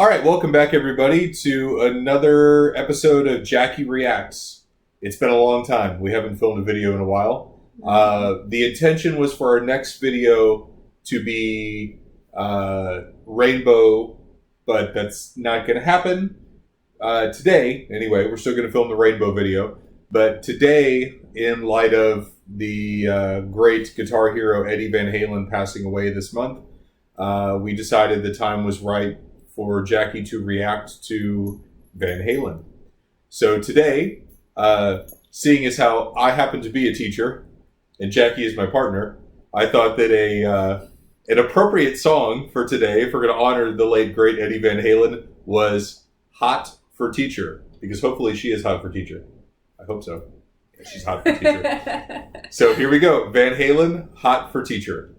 All right, welcome back, everybody, to another episode of Jackie Reacts. It's been a long time. We haven't filmed a video in a while. The intention was for our next video to be rainbow, but that's not going to happen. Today, anyway, we're still going to film the rainbow video. But today, in light of the great guitar hero Eddie Van Halen passing away this month, we decided the time was right for Jackie to react to Van Halen. So today, seeing as how I happen to be a teacher and Jackie is my partner, I thought that an appropriate song for today, if we're going to honor the late great Eddie Van Halen, was Hot for Teacher, because hopefully she is hot for teacher. I hope so. Yeah, she's hot for teacher. So here we go. Van Halen, Hot for Teacher.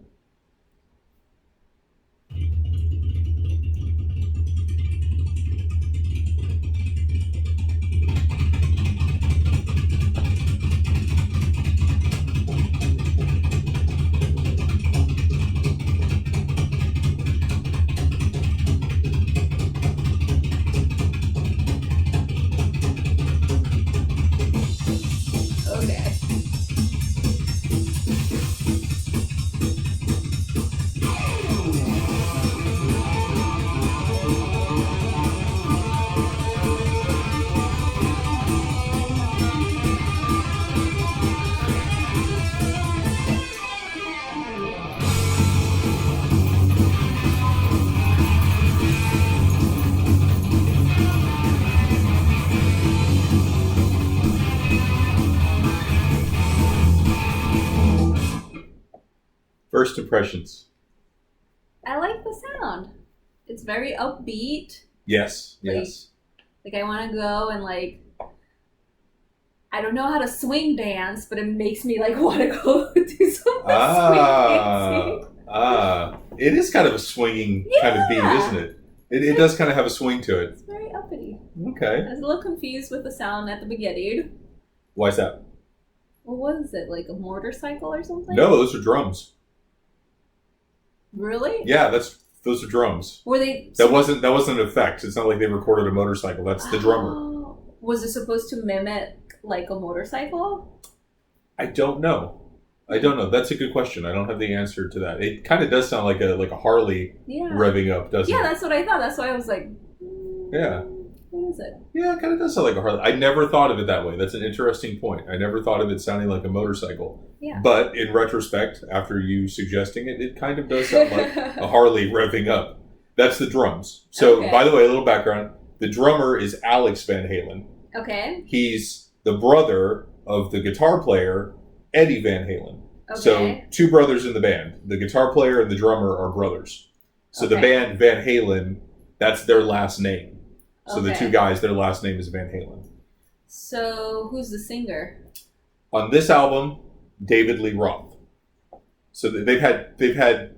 First impressions. I like the sound. It's very upbeat. Yes, yes. Like I want to go and I don't know how to swing dance, but it makes me want to go do some swing dancing. It is kind of a swinging kind of beat, isn't it? It does kind of have a swing to it. It's very uppity. Okay. I was a little confused with the sound at the beginning. Why is that? What was it? Like a motorcycle or something? No, those are drums. Really? Yeah, those are drums. Were they? That wasn't an effect. It's not like they recorded a motorcycle. That's the drummer. Was it supposed to mimic like a motorcycle? I don't know. That's a good question. I don't have the answer to that. It kind of does sound like a Harley revving up, doesn't it? Yeah, that's what I thought. That's why I was like, yeah. What is it? Yeah, it kind of does sound like a Harley. I never thought of it that way. That's an interesting point. I never thought of it sounding like a motorcycle. Yeah. But in retrospect, after you suggesting it, it kind of does sound like a Harley revving up. That's the drums. So, by the way, a little background. The drummer is Alex Van Halen. Okay. He's the brother of the guitar player, Eddie Van Halen. Okay. So, two brothers in the band. The guitar player and the drummer are brothers. So the band Van Halen, that's their last name. So the two guys, their last name is Van Halen. So who's the singer? On this album, David Lee Roth. So they've had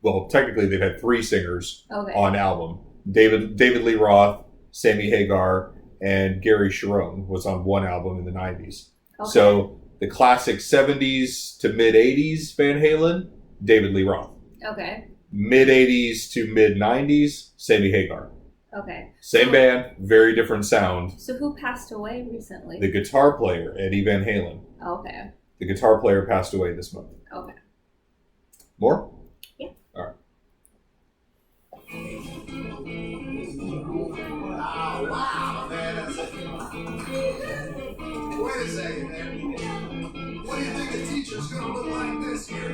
well, technically they've had three singers on album. David Lee Roth, Sammy Hagar, and Gary Sharon was on one album in the 90s. Okay. So the classic 70s to mid 80s Van Halen, David Lee Roth. Okay. Mid 80s to mid 90s, Sammy Hagar. Okay. Same band, very different sound. So who passed away recently? The guitar player, Eddie Van Halen. Okay. The guitar player passed away this month. Okay. More? Yeah. All right. Oh, wow, man. That's it. Wait a second, man. What do you think a teacher's going to look like this year?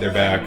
They're back.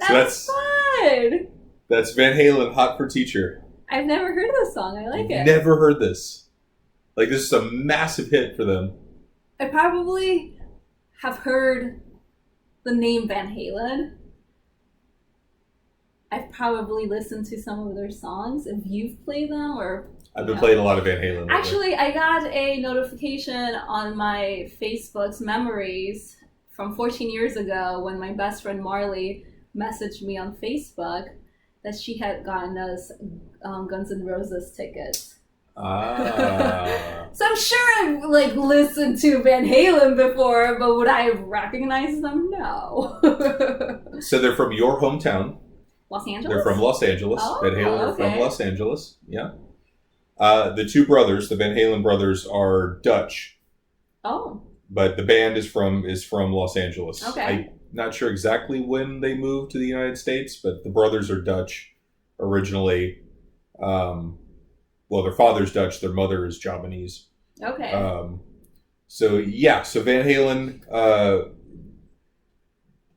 That's fun. That's Van Halen, Hot for Teacher. I've never heard this song. I like it. Never heard this. Like, this is a massive hit for them. I probably have heard the name Van Halen. I've probably listened to some of their songs. If you've played them, or I've been playing a lot of Van Halen lately. Actually, I got a notification on my Facebook's memories from 14 years ago when my best friend Marley messaged me on Facebook that she had gotten us Guns N' Roses tickets. Ah. So I'm sure I've listened to Van Halen before, but would I have recognized them? No. So they're from your hometown. Los Angeles? They're from Los Angeles. Oh, Van Halen are okay. from Los Angeles. Yeah. The two brothers, the Van Halen brothers, are Dutch. Oh. But the band is from Los Angeles. Okay. I'm not sure exactly when they moved to the United States, but the brothers are Dutch originally. Well, their father's Dutch, their mother is Japanese. Okay. So Van Halen,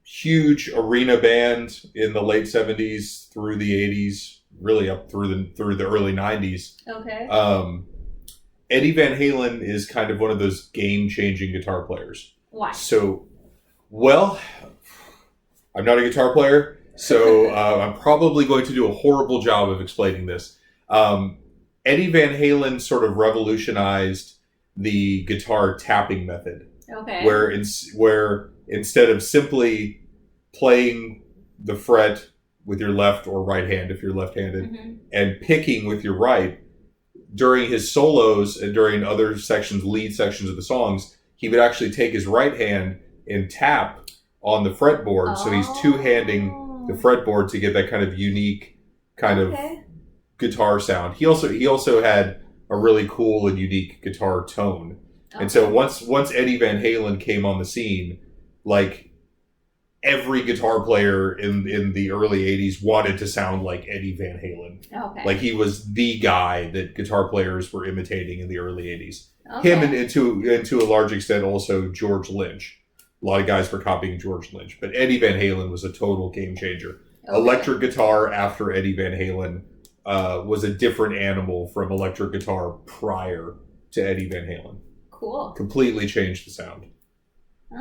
huge arena band in the late 70s through the 80s, really up through the early 90s. Okay. Eddie Van Halen is kind of one of those game-changing guitar players. Why? So, well, I'm not a guitar player, so I'm probably going to do a horrible job of explaining this. Eddie Van Halen sort of revolutionized the guitar tapping method. Okay. Where instead of simply playing the fret with your left or right hand, if you're left-handed, and picking with your right, during his solos and during other lead sections of the songs, he would actually take his right hand and tap on the fretboard. So he's two-handing the fretboard to get that kind of unique kind of guitar sound. He also had a really cool and unique guitar tone. Okay. And so once Eddie Van Halen came on the scene, every guitar player in the early 80s wanted to sound like Eddie Van Halen. Okay. He was the guy that guitar players were imitating in the early 80s. Him and to a large extent also George Lynch. A lot of guys were copying George Lynch, but Eddie Van Halen was a total game changer. Okay. Electric guitar after Eddie Van Halen was a different animal from electric guitar prior to Eddie Van Halen. Cool. Completely changed the sound.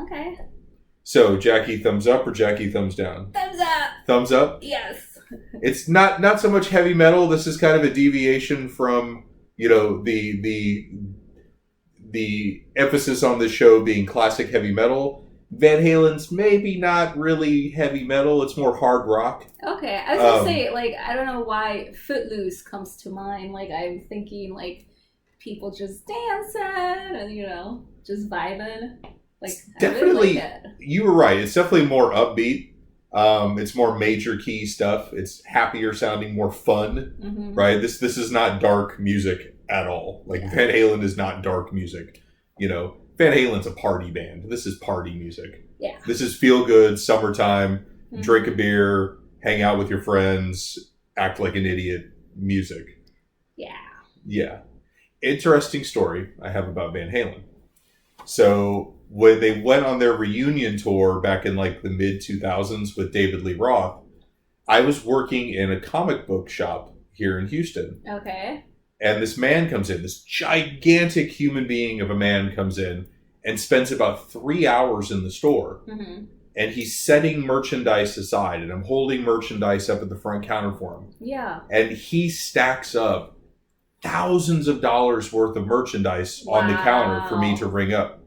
Okay. So, Jackie, thumbs up or Jackie, thumbs down? Thumbs up. Thumbs up? Yes. It's not so much heavy metal. This is kind of a deviation from, the emphasis on the show being classic heavy metal. Van Halen's maybe not really heavy metal. It's more hard rock. Okay. I was going to say, I don't know why Footloose comes to mind. I'm thinking, people just dancing and, just vibing. Definitely, I really like it. You were right. It's definitely more upbeat. It's more major key stuff. It's happier sounding, more fun, right? This is not dark music at all. Van Halen is not dark music. Van Halen's a party band. This is party music. Yeah. This is feel good, summertime, drink a beer, hang out with your friends, act like an idiot music. Yeah. Yeah. Interesting story I have about Van Halen. So when they went on their reunion tour back in the mid 2000s with David Lee Roth, I was working in a comic book shop here in Houston. Okay. And this man comes in, this gigantic human being of a man comes in and spends about 3 hours in the store. And he's setting merchandise aside, and I'm holding merchandise up at the front counter for him. Yeah. And he stacks up thousands of dollars worth of merchandise on the counter for me to ring up.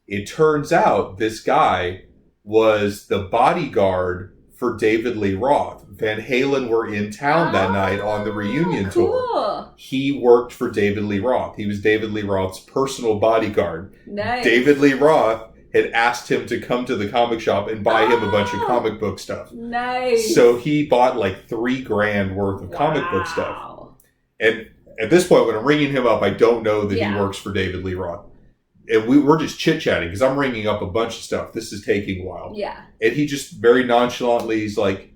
It turns out this guy was the bodyguard for David Lee Roth. Van Halen were in town that night on the reunion tour. He worked for David Lee Roth. He was David Lee Roth's personal bodyguard. Nice. David Lee Roth had asked him to come to the comic shop and buy him a bunch of comic book stuff. Nice. So he bought $3,000 worth of comic book stuff. And at this point, when I'm ringing him up, I don't know that he works for David Lee Roth. And we're just chit-chatting because I'm ringing up a bunch of stuff. This is taking a while. Yeah. And he just very nonchalantly, he's like,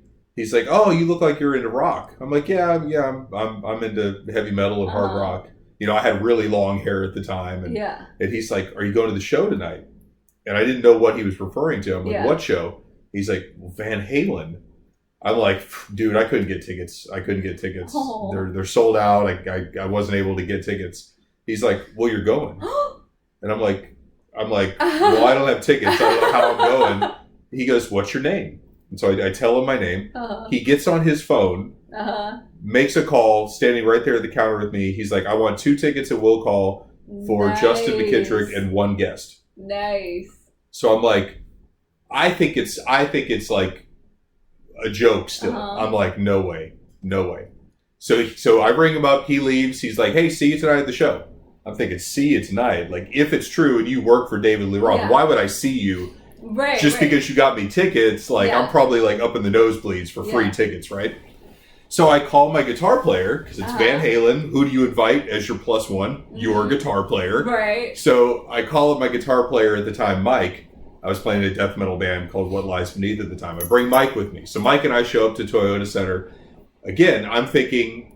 oh, you look like you're into rock. I'm like, yeah, I'm into heavy metal and hard rock. I had really long hair at the time. And, and he's like, are you going to the show tonight? And I didn't know what he was referring to. I'm like, what show? He's like, well, Van Halen. I'm like, dude, I couldn't get tickets. Oh. They're sold out. I wasn't able to get tickets. He's like, well, you're going. And I'm like, well, I don't have tickets. I don't know how I'm going. He goes, what's your name? And so I tell him my name. He gets on his phone, makes a call, standing right there at the counter with me. He's like, I want 2 tickets at Will Call for Justin McKittrick and 1 guest. Nice. So I'm like, I think it's like a joke still. I'm like, no way. So I ring him up. He leaves. He's like, hey, see you tonight at the show. I'm thinking, see you tonight. If it's true and you work for David Lee Roth, why would I see you? Right. Just because you got me tickets, I'm probably up in the nosebleeds for free tickets, right? So I call my guitar player because it's Van Halen. Who do you invite as your +1? Your guitar player. Right. So I call up my guitar player at the time, Mike. I was playing in a death metal band called What Lies Beneath at the time. I bring Mike with me. So Mike and I show up to Toyota Center. Again, I'm thinking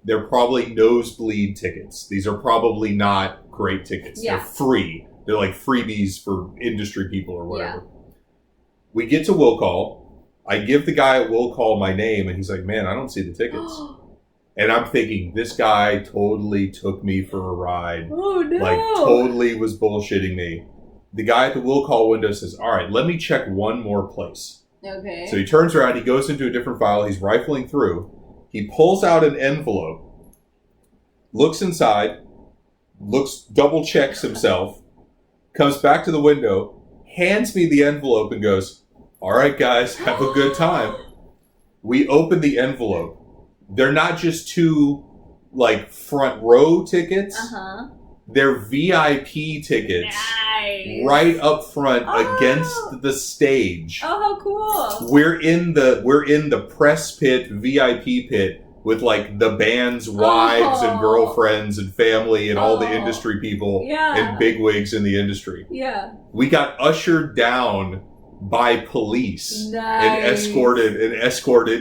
they're probably nosebleed tickets. These are probably not great tickets. Yeah. They're free. They're like freebies for industry people or whatever. Yeah. We get to Will Call. I give the guy at Will Call my name, and he's like, man, I don't see the tickets. And I'm thinking, this guy totally took me for a ride. Oh, no. Totally was bullshitting me. The guy at the Will Call window says, all right, let me check one more place. Okay. So he turns around, he goes into a different file, he's rifling through. He pulls out an envelope, looks inside, double checks himself, comes back to the window, hands me the envelope and goes, all right, guys, have a good time. We open the envelope. They're not just 2 front row tickets. They're VIP tickets. Nice. Right up front against the stage. Oh, how cool. We're in the press pit, VIP pit with the band's wives and girlfriends and family and all the industry people and bigwigs in the industry. Yeah. We got ushered down by police and escorted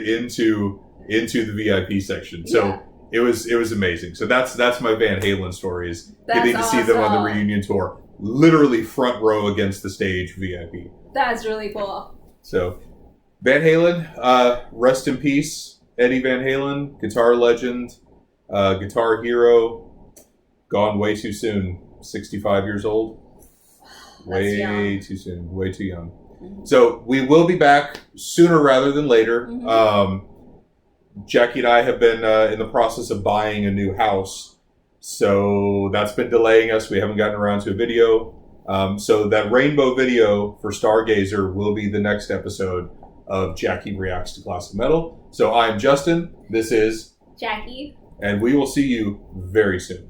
into the VIP section. So it was amazing. So that's my Van Halen story, is That's getting to see them on the awesome. reunion tour, literally front row against the stage, VIP. That's really cool. So Van Halen, rest in peace, Eddie Van Halen, guitar legend, guitar hero, gone way too soon. 65 years old. Way young. too soon. Way too young. Mhm. So we will be back sooner rather than later. Mhm. Jackie and I have been in the process of buying a new house. So that's been delaying us. We haven't gotten around to a video. So that rainbow video for Stargazer will be the next episode of Jackie Reacts to Classic Metal. So I'm Justin. This is Jackie. and we will see you very soon.